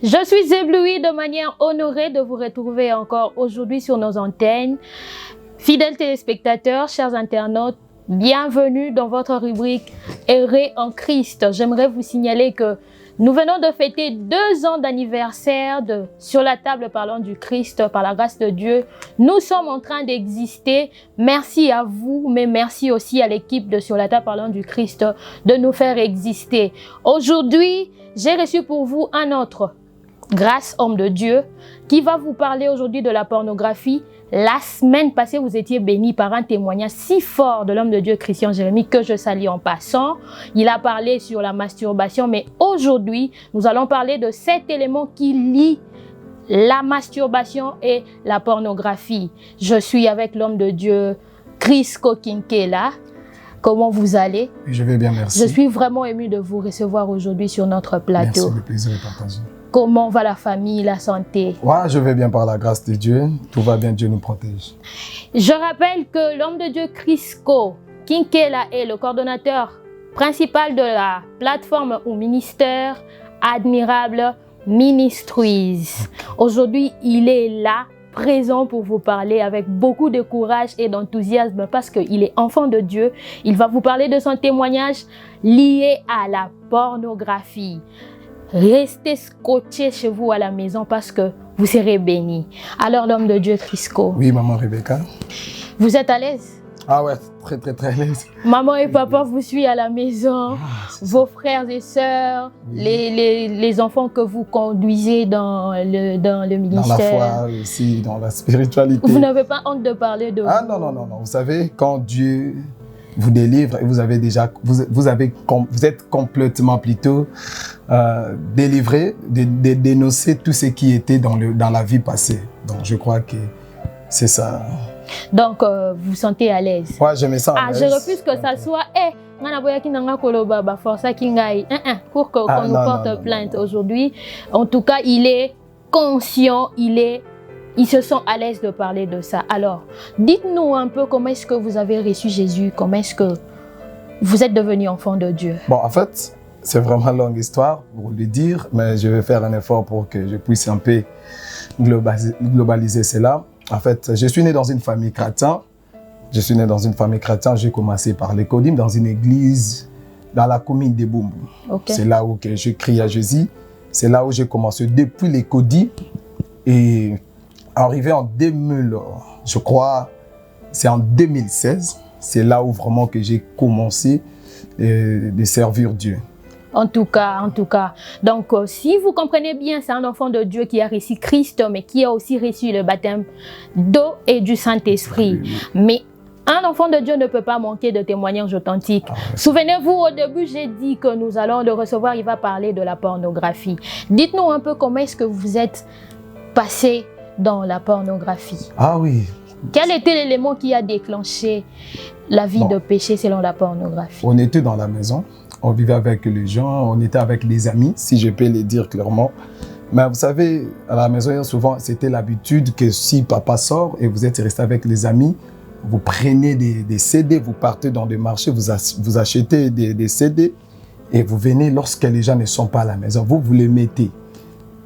Je suis éblouie de manière honorée de vous retrouver encore aujourd'hui sur nos antennes. Fidèles téléspectateurs, chers internautes, bienvenue dans votre rubrique Errer en Christ. J'aimerais vous signaler que nous venons de fêter 2 ans d'anniversaire de Sur la table parlant du Christ par la grâce de Dieu. Nous sommes en train d'exister. Merci à vous, mais merci aussi à l'équipe de Sur la table parlant du Christ de nous faire exister. Aujourd'hui, j'ai reçu pour vous un autre grâce homme de Dieu qui va vous parler aujourd'hui de la pornographie. La semaine passée, vous étiez bénis par un témoignage si fort de l'homme de Dieu Christian Jérémie que je salue en passant. Il a parlé sur la masturbation, mais aujourd'hui, nous allons parler de cet élément qui lie la masturbation et la pornographie. Je suis avec l'homme de Dieu Crisco Kinkela. Comment vous allez? Je vais bien, merci. Je suis vraiment émue de vous recevoir aujourd'hui sur notre plateau. Merci, le plaisir est partagé. Comment va la famille, la santé? Ouais, je vais bien par la grâce de Dieu. Tout va bien, Dieu nous protège. Je rappelle que l'homme de Dieu Crisco Kinkela est le coordonnateur principal de la plateforme ou ministère Admirable Ministries. Aujourd'hui, il est là, présent pour vous parler avec beaucoup de courage et d'enthousiasme parce qu'il est enfant de Dieu. Il va vous parler de son témoignage lié à la pornographie. Restez scotchés chez vous à la maison parce que vous serez bénis. Alors l'homme de Dieu Crisco. Oui, maman Rebecca. Vous êtes à l'aise? Ah ouais, très à l'aise. Maman et papa vous suivent à la maison. Vos frères et sœurs, oui. les enfants que vous conduisez dans le ministère. Dans la foi aussi, dans la spiritualité. Vous n'avez pas honte de parler de Ah non. Vous savez, quand Dieu vous délivre et vous êtes complètement plutôt délivré, dénoncer tout ce qui était dans la vie passée. Donc je crois que c'est ça. Donc vous sentez à l'aise? Ouais, je me sens à l'aise. Je refuse que ça soit pour qu'on nous porte plainte aujourd'hui. En tout cas, il est conscient, il se sent à l'aise de parler de ça. Alors, dites-nous un peu comment est-ce que vous avez reçu Jésus, comment est-ce que vous êtes devenu enfant de Dieu. Bon, en fait, c'est vraiment une longue histoire pour le dire, mais je vais faire un effort pour que je puisse un peu globaliser cela. En fait, je suis né dans une famille chrétienne. J'ai commencé par l'écodim dans une église dans la commune de Bumbu. Okay. C'est là où je crie à Jésus. C'est là où j'ai commencé depuis l'écodim. Et arrivé en 2000, je crois, c'est en 2016, c'est là où vraiment que j'ai commencé de servir Dieu. En tout cas. Donc, si vous comprenez bien, c'est un enfant de Dieu qui a reçu Christ, mais qui a aussi reçu le baptême d'eau et du Saint-Esprit. Oui. Mais un enfant de Dieu ne peut pas manquer de témoignages authentiques. Souvenez-vous, au début, j'ai dit que nous allons le recevoir, il va parler de la pornographie. Dites-nous un peu comment est-ce que vous êtes passé dans la pornographie. Ah oui. Quel était l'élément qui a déclenché la vie de péché selon la pornographie? On était dans la maison, on vivait avec les gens, on était avec les amis, si je peux le dire clairement. Mais vous savez, à la maison, souvent, c'était l'habitude que si papa sort et vous êtes resté avec les amis, vous prenez des CD, vous partez dans des marchés, vous achetez des CD et vous venez lorsque les gens ne sont pas à la maison, vous les mettez.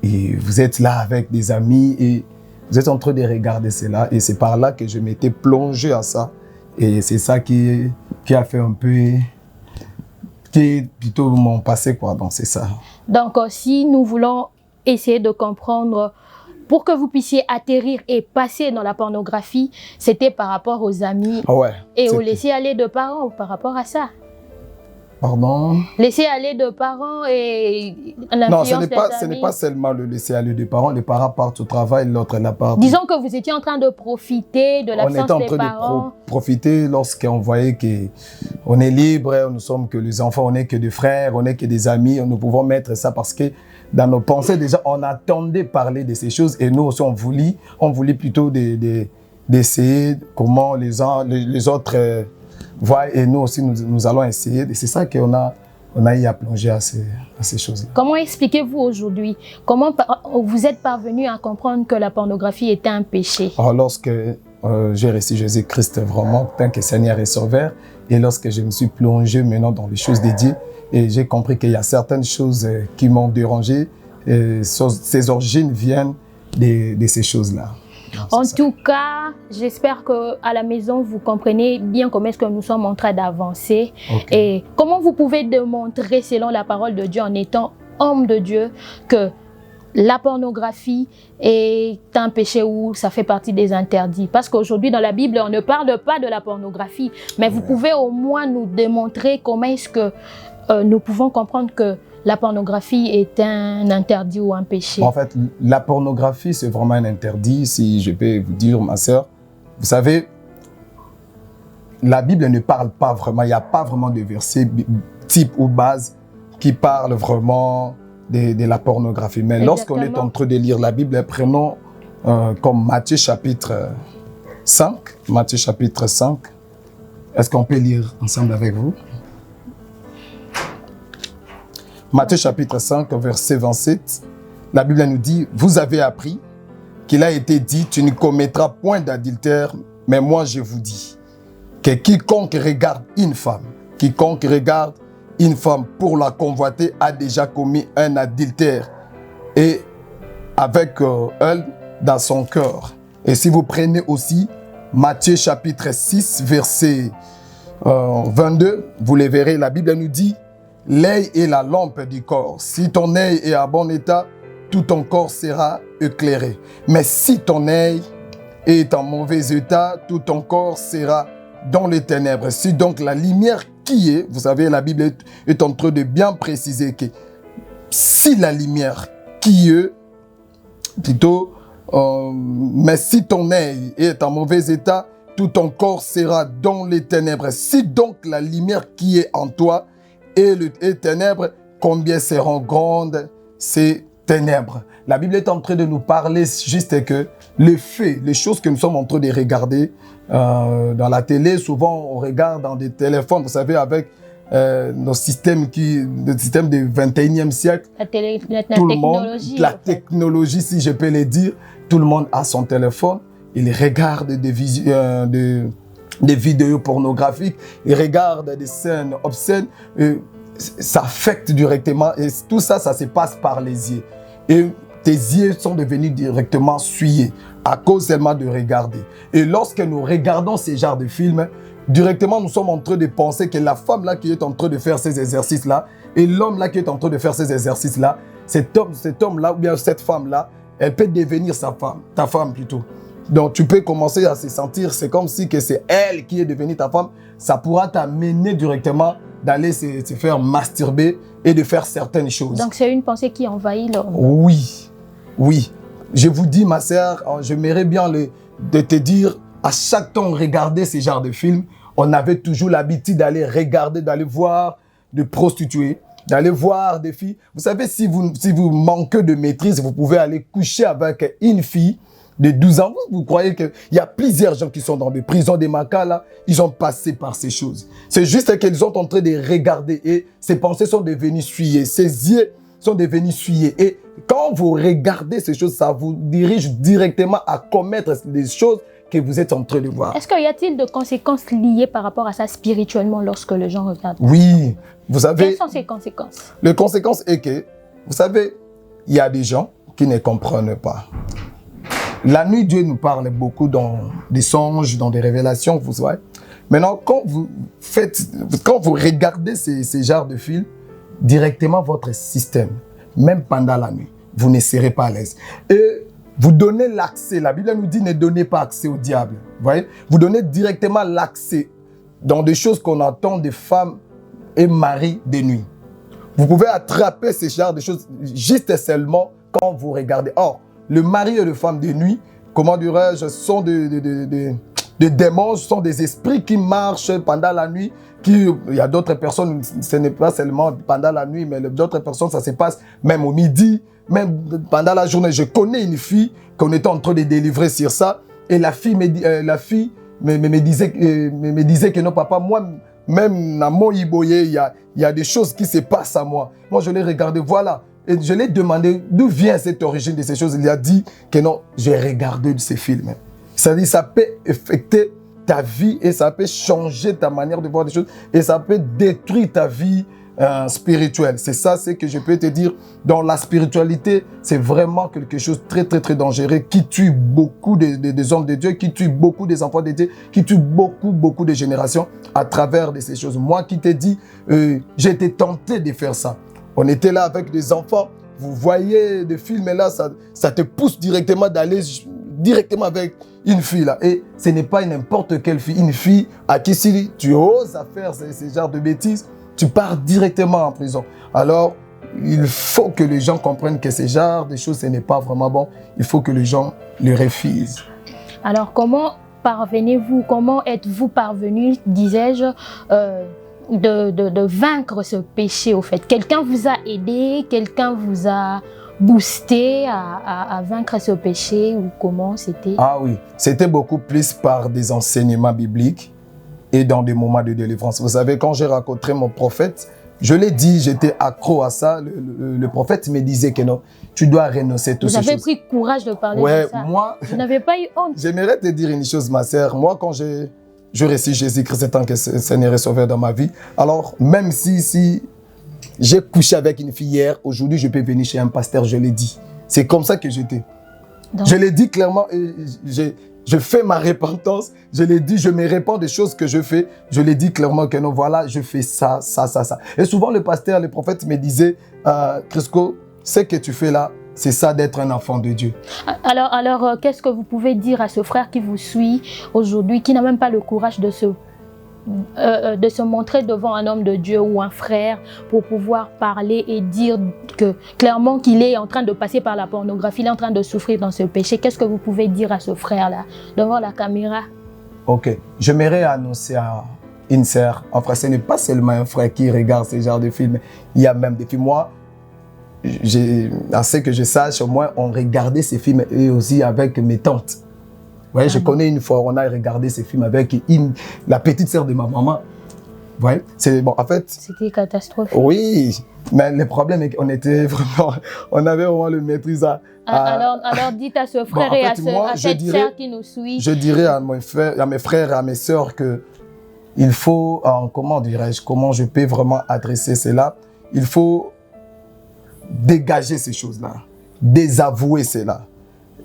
Et vous êtes là avec des amis et vous êtes en train de regarder cela. Et c'est par là que je m'étais plongé à ça. Et c'est ça qui a fait un peu, qui est plutôt mon passé, quoi. Donc c'est ça. Donc si nous voulons essayer de comprendre, pour que vous puissiez atterrir et passer dans la pornographie, c'était par rapport aux amis et au laisser aller de parents par rapport à ça. Pardon? Laisser aller de parents et non, ce n'est pas seulement le laisser aller de parents. Les parents partent au travail, l'autre n'a pas. Disons que vous étiez en train de profiter de l'absence des parents. On était en train de profiter lorsqu'on voyait qu'on est libre, nous sommes que les enfants, on n'est que des frères, on n'est que des amis. Nous pouvons mettre ça parce que dans nos pensées, déjà, on attendait parler de ces choses et nous aussi, on voulait plutôt d'essayer comment les autres voient et nous aussi, nous allons essayer. Et c'est ça qu'on a eu à plonger à ces choses-là. Comment expliquez-vous aujourd'hui, comment vous êtes parvenu à comprendre que la pornographie était un péché? Alors, lorsque j'ai reçu Jésus-Christ vraiment, tant que Seigneur et Sauveur, et lorsque je me suis plongé maintenant dans les choses de Dieu, et j'ai compris qu'il y a certaines choses qui m'ont dérangé, ses origines viennent de ces choses-là. En tout cas, j'espère qu'à la maison, vous comprenez bien comment est-ce que nous sommes en train d'avancer. Okay. Et comment vous pouvez démontrer, selon la parole de Dieu, en étant homme de Dieu, que la pornographie est un péché où ça fait partie des interdits. Parce qu'aujourd'hui, dans la Bible, on ne parle pas de la pornographie. Mais vous pouvez au moins nous démontrer comment est-ce que nous pouvons comprendre que la pornographie est un interdit ou un péché. En fait, la pornographie, c'est vraiment un interdit, si je peux vous dire, ma sœur. Vous savez, la Bible ne parle pas vraiment, il n'y a pas vraiment de verset type ou base qui parle vraiment de la pornographie. Mais lorsqu'on est en train de lire la Bible, prenons comme Matthieu chapitre 5. Matthieu chapitre 5. Est-ce qu'on peut lire ensemble avec vous? Matthieu chapitre 5, verset 27, la Bible nous dit, « Vous avez appris qu'il a été dit, tu ne commettras point d'adultère, mais moi je vous dis que quiconque regarde une femme pour la convoiter a déjà commis un adultère et avec elle dans son cœur. » Et si vous prenez aussi Matthieu chapitre 6, verset 22, vous le verrez, la Bible nous dit, l'œil est la lampe du corps. Si ton œil est en bon état, tout ton corps sera éclairé. Mais si ton œil est en mauvais état, tout ton corps sera dans les ténèbres. Si donc la lumière qui est, vous savez, la Bible est en train de bien préciser que si la lumière qui est, plutôt, mais si ton œil est en mauvais état, tout ton corps sera dans les ténèbres. Si donc la lumière qui est en toi et les ténèbres, combien seront grandes ces ténèbres? La Bible est en train de nous parler juste que les faits, les choses que nous sommes en train de regarder dans la télé, souvent on regarde dans des téléphones, vous savez, avec nos systèmes le système du 21e siècle. La technologie, si je peux le dire, tout le monde a son téléphone, il regarde des vidéos pornographiques, il regarde des scènes obscènes, ça affecte directement et tout ça, ça se passe par les yeux. Et tes yeux sont devenus directement souillés à cause seulement de regarder. Et lorsque nous regardons ces genres de films, directement nous sommes en train de penser que la femme là qui est en train de faire ces exercices là et l'homme là qui est en train de faire ces exercices là, cet homme là ou bien cette femme là, elle peut devenir ta femme plutôt. Donc tu peux commencer à se sentir, c'est comme si que c'est elle qui est devenue ta femme, ça pourra t'amener directement d'aller se faire masturber et de faire certaines choses. Donc c'est une pensée qui envahit l'homme. Oui, oui. Je vous dis ma sœur, j'aimerais bien de te dire, à chaque temps regarder ce genre de films, on avait toujours l'habitude d'aller regarder, d'aller voir des prostituées, d'aller voir des filles. Vous savez, si vous manquez de maîtrise, vous pouvez aller coucher avec une fille de 12 ans. Vous croyez qu'il y a plusieurs gens qui sont dans des prisons des Macas, là, ils ont passé par ces choses. C'est juste qu'ils sont en train de regarder et ces pensées sont devenues souillées, ces yeux sont devenus souillés. Et quand vous regardez ces choses, ça vous dirige directement à commettre des choses que vous êtes en train de voir. Est-ce qu'il y a-t-il de conséquences liées par rapport à ça spirituellement lorsque les gens regardent? Oui, vous savez... Quelles sont ces conséquences? Les conséquences est que, vous savez, il y a des gens qui ne comprennent pas. La nuit, Dieu nous parle beaucoup dans des songes, dans des révélations, vous voyez. Maintenant, quand vous regardez ces genres de films, directement votre système, même pendant la nuit, vous ne serez pas à l'aise. Et vous donnez l'accès, la Bible nous dit ne donnez pas accès au diable. Vous voyez, vous donnez directement l'accès dans des choses qu'on entend des femmes et maris de nuit. Vous pouvez attraper ces genres de choses juste seulement quand vous regardez. Or, le mari et la femme de nuit, comment dirais-je, sont des démons, sont des esprits qui marchent pendant la nuit. Il y a d'autres personnes, ce n'est pas seulement pendant la nuit, mais d'autres personnes, ça se passe même au midi, même pendant la journée. Je connais une fille qu'on était en train de délivrer sur ça, et la fille me disait que non, papa, moi, même dans mon Iboye, il y a des choses qui se passent à moi. Moi, je l'ai regardé, voilà. Et je l'ai demandé d'où vient cette origine de ces choses. Il a dit que non, j'ai regardé ces films. C'est-à-dire, ça peut affecter ta vie et ça peut changer ta manière de voir des choses et ça peut détruire ta vie spirituel. C'est ça, c'est que je peux te dire. Dans la spiritualité, c'est vraiment quelque chose de très, très, très dangereux qui tue beaucoup des hommes de Dieu, qui tue beaucoup des enfants de Dieu, qui tue beaucoup, beaucoup de générations à travers de ces choses. Moi qui t'ai dit, j'ai été tenté de faire ça. On était là avec des enfants. Vous voyez des films et là, ça te pousse directement d'aller directement avec une fille là. Et ce n'est pas n'importe quelle fille, une fille à qui si tu oses à faire ces genres de bêtises, tu pars directement en prison. Alors, il faut que les gens comprennent que ce genre de choses, ce n'est pas vraiment bon. Il faut que les gens le refusent. Alors, comment êtes-vous parvenu, disais-je, de vaincre ce péché au fait? Quelqu'un vous a aidé, quelqu'un vous a boosté à vaincre ce péché ou comment c'était? Ah oui, c'était beaucoup plus par des enseignements bibliques et dans des moments de délivrance. Vous savez, quand j'ai rencontré mon prophète, je l'ai dit, j'étais accro à ça. Le prophète me disait que non, tu dois renoncer toutes ces choses. Vous avez pris courage de parler de ça. Moi, vous n'avez pas eu honte. J'aimerais te dire une chose, ma sœur. Moi, quand je reçus Jésus-Christ, c'est tant que Seigneur est sauveur dans ma vie. Alors, même si j'ai couché avec une fille hier, aujourd'hui, je peux venir chez un pasteur, je l'ai dit. C'est comme ça que j'étais. Je l'ai dit clairement et je fais ma repentance. Je l'ai dit, je me répands des choses que je fais. Je l'ai dit clairement que non, voilà, je fais ça. Et souvent, le pasteur, le prophète me disait, Crisco, ce que tu fais là, c'est ça d'être un enfant de Dieu. Alors qu'est-ce que vous pouvez dire à ce frère qui vous suit aujourd'hui, qui n'a même pas le courage de se montrer devant un homme de Dieu ou un frère pour pouvoir parler et dire que clairement qu'il est en train de passer par la pornographie, il est en train de souffrir dans ce péché? Qu'est-ce que vous pouvez dire à ce frère-là devant la caméra? Ok, j'aimerais annoncer à une sœur, en frère, ce n'est pas seulement un frère qui regarde ce genre de films, il y a même des films. Moi, à ce que je sache, au moins on regardait ces films et aussi avec mes tantes. Ouais, je connais une fois, on a regardé ces films avec la petite sœur de ma maman. Ouais, c'est bon, en fait. C'était catastrophique. Oui, mais le problème est qu'on était vraiment, on avait vraiment le maîtrise alors dites à ce frère et à cette sœur qui nous suit. Je dirais à mes frères et à mes sœurs que il faut, comment dirais-je, comment je peux vraiment adresser cela. Il faut dégager ces choses-là, désavouer cela.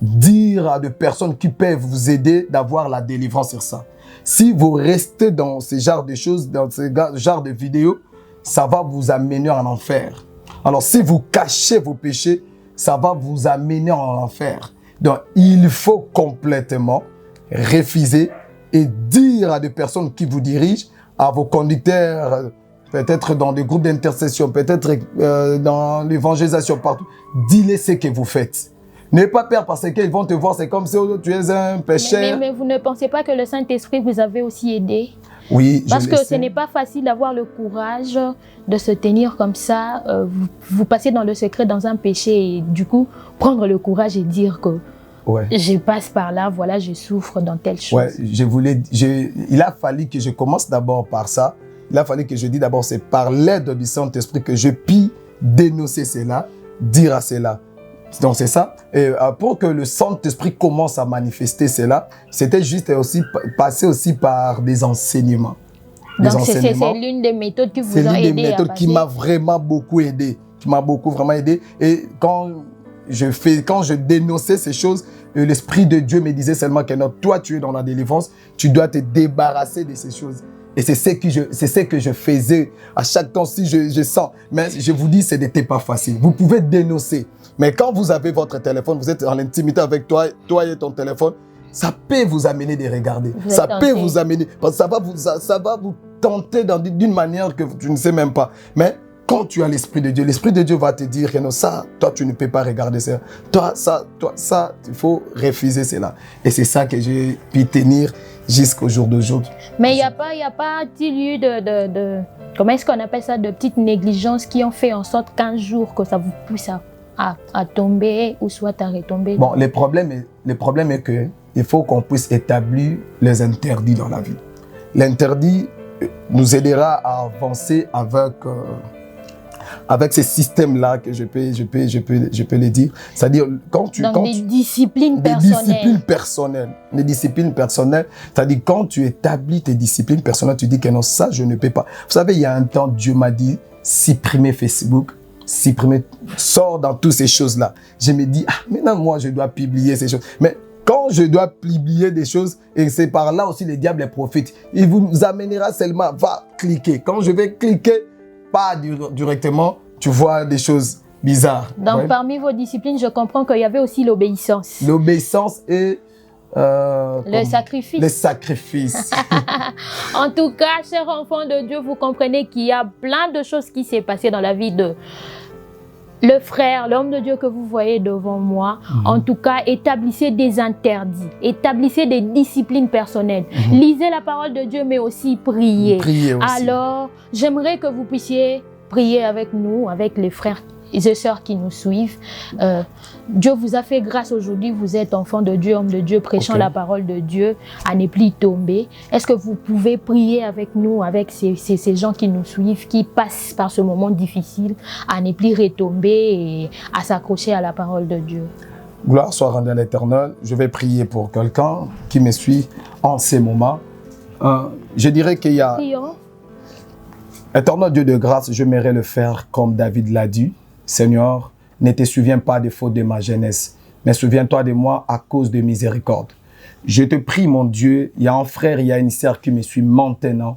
Dire à des personnes qui peuvent vous aider d'avoir la délivrance sur ça. Si vous restez dans ce genre de choses, dans ce genre de vidéos, ça va vous amener en enfer. Alors si vous cachez vos péchés, ça va vous amener en enfer. Donc il faut complètement refuser et dire à des personnes qui vous dirigent, à vos conducteurs, peut-être dans des groupes d'intercession, peut-être dans l'évangélisation, partout, dis-les ce que vous faites. N'ayez pas peur parce qu'ils vont te voir, c'est comme si tu es un pécheur. Mais vous ne pensez pas que le Saint-Esprit vous avait aussi aidé? Oui, parce que ce n'est pas facile d'avoir le courage de se tenir comme ça. Vous passez dans le secret, dans un péché et du coup, prendre le courage et dire que je passe par là, voilà, je souffre dans telle chose. Ouais, il a fallu que je commence d'abord par ça. Il a fallu que je dise d'abord, c'est par l'aide du Saint-Esprit que je puis dénoncer cela, dire à cela. Donc c'est ça. Et pour que le Saint-Esprit commence à manifester cela, c'était juste aussi passer aussi par des enseignements. Donc c'est l'une des méthodes qui vous a aidé. C'est l'une des méthodes qui m'a vraiment beaucoup aidé. Qui m'a beaucoup vraiment aidé. Et quand je dénonçais ces choses, l'Esprit de Dieu me disait seulement que non, toi tu es dans la délivrance, tu dois te débarrasser de ces choses. Et c'est ce que je faisais à chaque temps si je sens. Mais je vous dis, ce n'était pas facile. Vous pouvez dénoncer. Mais quand vous avez votre téléphone, vous êtes en intimité avec toi et ton téléphone, ça peut vous amener de regarder. Ça peut vous amener, parce que ça va vous tenter d'une manière que tu ne sais même pas. Mais quand tu as l'Esprit de Dieu va te dire que non, ça, toi, tu ne peux pas regarder ça. Toi, ça, il faut refuser cela. Et c'est ça que j'ai pu tenir jusqu'au jour d'aujourd'hui. Mais il n'y a pas-t-il eu de comment est-ce qu'on appelle ça, de petites négligences qui ont fait en sorte qu'un jour que ça vous pousse à tomber ou soit à retomber? Bon, le problème est que il faut qu'on puisse établir les interdits dans la vie. L'interdit nous aidera à avancer avec ces systèmes-là que je peux les dire. C'est-à-dire, des disciplines personnelles. Des disciplines personnelles. C'est-à-dire, quand tu établis tes disciplines personnelles, tu dis que non, ça, je ne peux pas. Vous savez, il y a un temps, Dieu m'a dit, supprimer Facebook, sort dans toutes ces choses-là. Je me dis, maintenant, moi, je dois publier ces choses. Mais quand je dois publier des choses, et c'est par là aussi le diable est profite, il vous amènera seulement, va cliquer. Quand je vais cliquer, pas directement, tu vois des choses bizarres. Donc, parmi vos disciplines, je comprends qu'il y avait aussi l'obéissance. L'obéissance et... le sacrifice. Le sacrifice. En tout cas, chers enfants de Dieu, vous comprenez qu'il y a plein de choses qui s'est passées dans la vie de le frère, l'homme de Dieu que vous voyez devant moi. En tout cas, établissez des interdits, établissez des disciplines personnelles. Lisez la parole de Dieu, mais aussi priez. Priez aussi. Alors, j'aimerais que vous puissiez prier avec nous, avec les frères et sœurs qui nous suivent. Dieu vous a fait grâce aujourd'hui, vous êtes enfant de Dieu, homme de Dieu, prêchant la parole de Dieu, à ne plus tomber. Est-ce que vous pouvez prier avec nous, avec ces gens qui nous suivent, qui passent par ce moment difficile, à ne plus retomber et à s'accrocher à la parole de Dieu? Gloire soit rendue à l'Éternel. Je vais prier pour quelqu'un qui me suit en ces moments. Je dirais qu'il y a... Prions. Éternel Dieu de grâce, je m'aimerais le faire comme David l'a dit. Seigneur, ne te souviens pas des fautes de ma jeunesse, mais souviens-toi de moi à cause de miséricorde. Je te prie, mon Dieu, il y a un frère, il y a une sœur qui me suit maintenant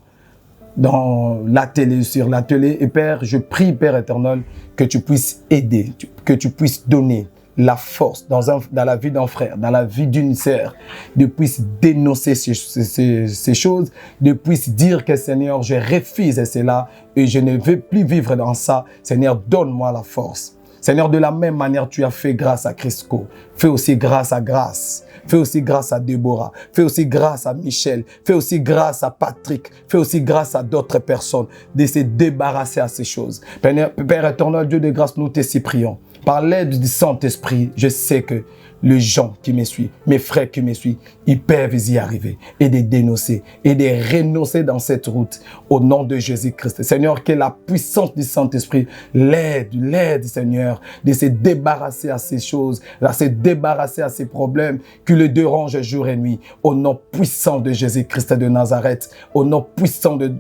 dans la télé, sur la télé. Et Père, je prie, Père éternel, que tu puisses aider, que tu puisses donner la force dans la vie d'un frère, dans la vie d'une sœur, de puisse dénoncer ces choses, de puisse dire que Seigneur, je refuse cela et je ne veux plus vivre dans ça. Seigneur, donne-moi la force. Seigneur, de la même manière, tu as fait grâce à Crisco. Fais aussi grâce à Grâce. Fais aussi grâce à Déborah. Fais aussi grâce à Michel. Fais aussi grâce à Patrick. Fais aussi grâce à d'autres personnes de se débarrasser à ces choses. Père éternel, Dieu de grâce, nous te supplions. Par l'aide du Saint-Esprit, je sais que les gens qui me suivent, mes frères qui me suivent, ils peuvent y arriver et de dénoncer et de renoncer dans cette route au nom de Jésus-Christ. Seigneur, que la puissance du Saint-Esprit l'aide, Seigneur, de se débarrasser à ces choses, de se débarrasser à ces problèmes qui le dérangent jour et nuit. Au nom puissant de Jésus-Christ de Nazareth, au nom puissant de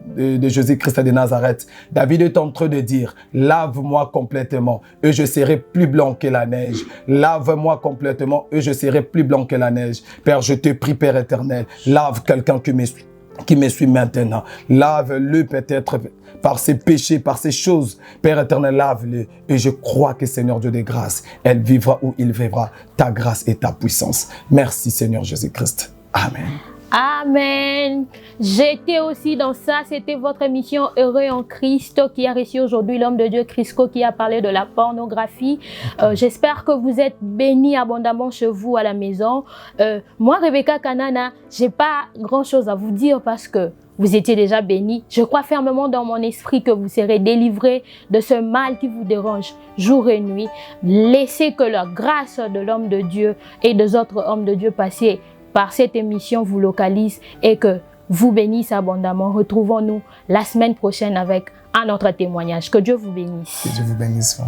Jésus-Christ de Nazareth, David est en train de dire, lave-moi complètement et je serai plus blanc que la neige. Lave-moi complètement et je serai plus blanc que la neige. Père, je te prie, Père éternel, lave quelqu'un qui me suit maintenant. Lave-le peut-être par ses péchés, par ses choses. Père éternel, lave-le. Et je crois que Seigneur Dieu de grâce, elle vivra où il vivra ta grâce et ta puissance. Merci Seigneur Jésus-Christ. Amen. Amen. J'étais aussi dans ça. C'était votre émission Heureux en Christ qui a reçu aujourd'hui l'homme de Dieu Crisco qui a parlé de la pornographie. J'espère que vous êtes bénis abondamment chez vous à la maison. Moi, Rebecca Kanana, j'ai pas grand chose à vous dire parce que vous étiez déjà bénis. Je crois fermement dans mon esprit que vous serez délivrés de ce mal qui vous dérange jour et nuit. Laissez que la grâce de l'homme de Dieu et des autres hommes de Dieu passés par cette émission vous localise et que vous bénisse abondamment. Retrouvons-nous la semaine prochaine avec un autre témoignage. Que Dieu vous bénisse. Que Dieu vous bénisse.